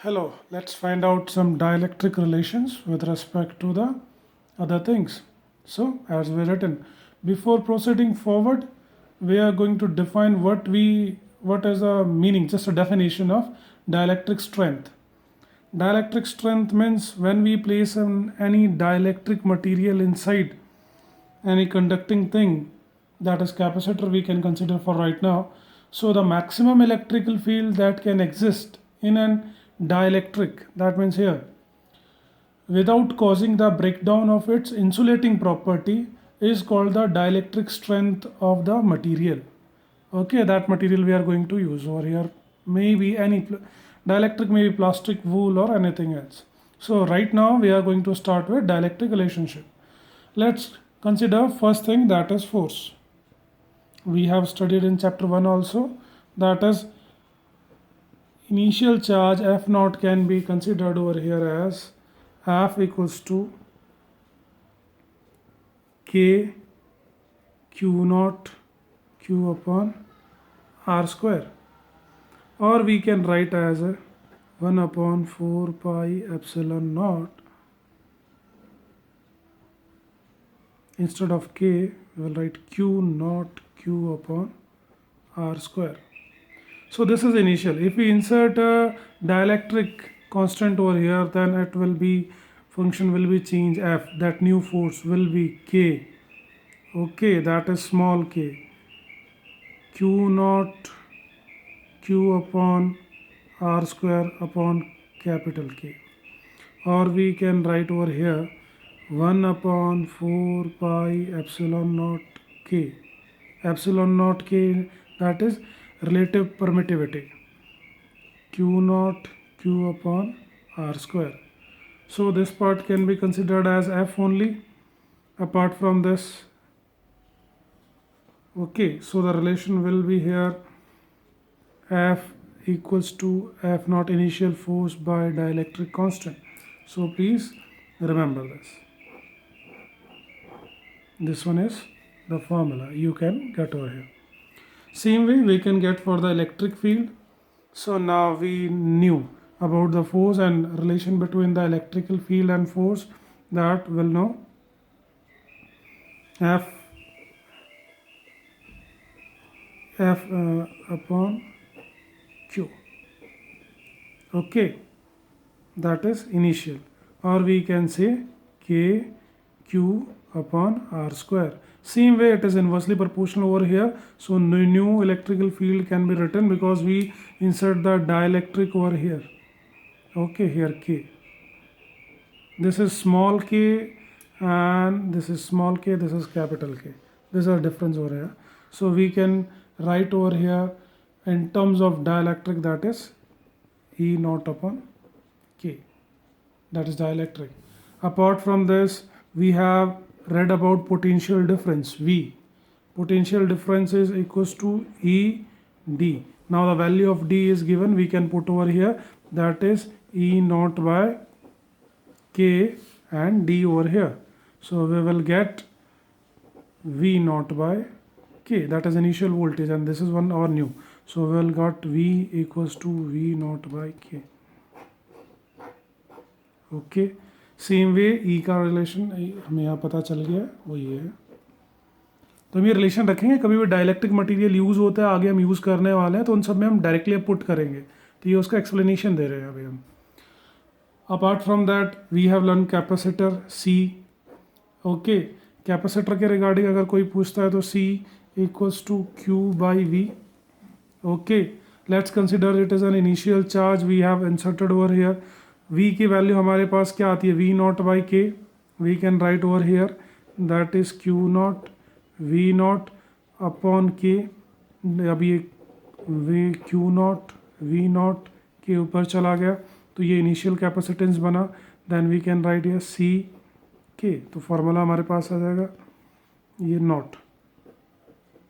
Hello, let's find out some dielectric relations with respect to the other things. So, as we written, before proceeding forward, we are going to define what is the meaning, just a definition of dielectric strength. Dielectric strength means when we place any dielectric material inside any conducting thing, that is capacitor we can consider for right now. So the maximum electrical field that can exist in an dielectric, that means here, without causing the breakdown of its insulating property, is called the dielectric strength of the material. Okay, that material we are going to use over here, maybe dielectric, maybe plastic, wool, or anything else. So right now we are going to start with dielectric relationship. Let's consider first thing, that is force. We have studied in chapter 1 also, that is initial charge F naught can be considered over here as F equals to K Q naught Q upon R square, or we can write as 1 upon 4 pi epsilon naught. Instead of K, we will write Q naught Q upon R square. So this is initial. If we insert a dielectric constant over here, then it will be, function will be changed F. That new force will be K. Okay, that is small k. Q naught Q upon R square upon capital K. Or we can write over here 1 upon 4 pi epsilon naught K. Epsilon naught K, that is relative permittivity. Q naught Q upon R square. So this part can be considered as F only. Apart from this, okay, so the relation will be here F equals to F naught initial force by dielectric constant. So please remember this. This one is the formula you can get over here. Same way we can get for the electric field. So now we knew about the force and relation between the electrical field and force, that will know F upon Q. Okay, that is initial, or we can say K Q upon R square. Same way it is inversely proportional over here. So new electrical field can be written because we insert the dielectric over here. Okay, here K. This is small k and this is small k, this is capital K. These are difference over here. So we can write over here in terms of dielectric, that is E naught upon K. That is dielectric. Apart from this, we have read about potential difference V. Potential difference is equals to E D. Now the value of D is given, we can put over here, that is E naught by K and D over here. So we will get V naught by K, that is initial voltage, and this is one our new. So we will got V equals to V naught by K. Okay, same way E का relation हमें यहाँ पता चल गया, वो ये है. तो हम ये रिलेशन रखेंगे, कभी भी डाइलेक्ट्रिक मटेरियल यूज़ होता है, आगे हम यूज़ करने वाले हैं, तो उन सब में हम डायरेक्टली पुट करेंगे. तो ये उसका एक्सप्लेनेशन दे रहे हैं अभी हम. Apart from that we have learn capacitor C. Okay, capacitor के रिगार्डिंग अगर कोई पूछता है तो C equals to Q by V. Okay, let's consider it is an initial charge we have inserted over here. V की value हमारे पास क्या आती है, V not by K. We can write over here that is Q not V not upon K. अब ये Q not V not के ऊपर चला गया, तो ये इनिशियल कैपेसिटेंस बना. Then we can write here C के. तो फॉर्मूला हमारे पास आ जाएगा ये नॉट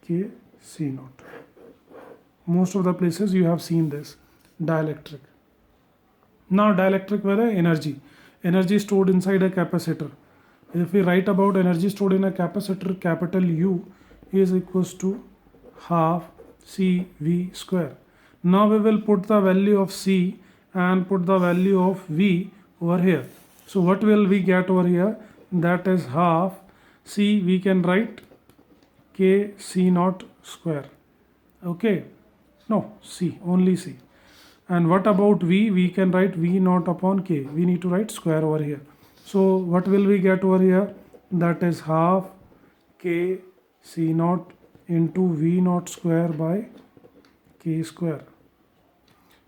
के C not. Most of the places you have seen this dielectric. Now dielectric with energy stored inside a capacitor. If we write about energy stored in a capacitor, capital U is equals to half CV square. Now we will put the value of C and put the value of V over here. So what will we get over here? That is half C. We can write K C naught square. Okay, no, C, only C. And what about V? We can write V naught upon K. We need to write square over here. So what will we get over here? That is half K C naught into V naught square by K square.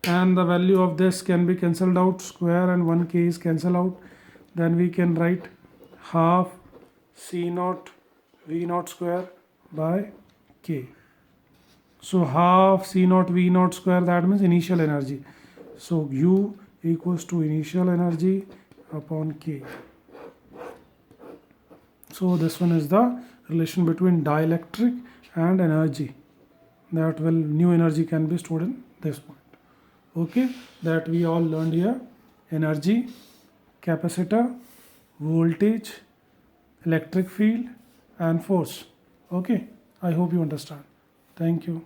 And the value of this can be cancelled out, square and 1K is cancelled out. Then we can write half C naught V naught square by K. So half C naught V naught square, that means initial energy. So U equals to initial energy upon K. So this one is the relation between dielectric and energy. That will new energy can be stored in this point. Okay, that we all learned here: energy, capacitor, voltage, electric field and force. Okay, I hope you understand. Thank you.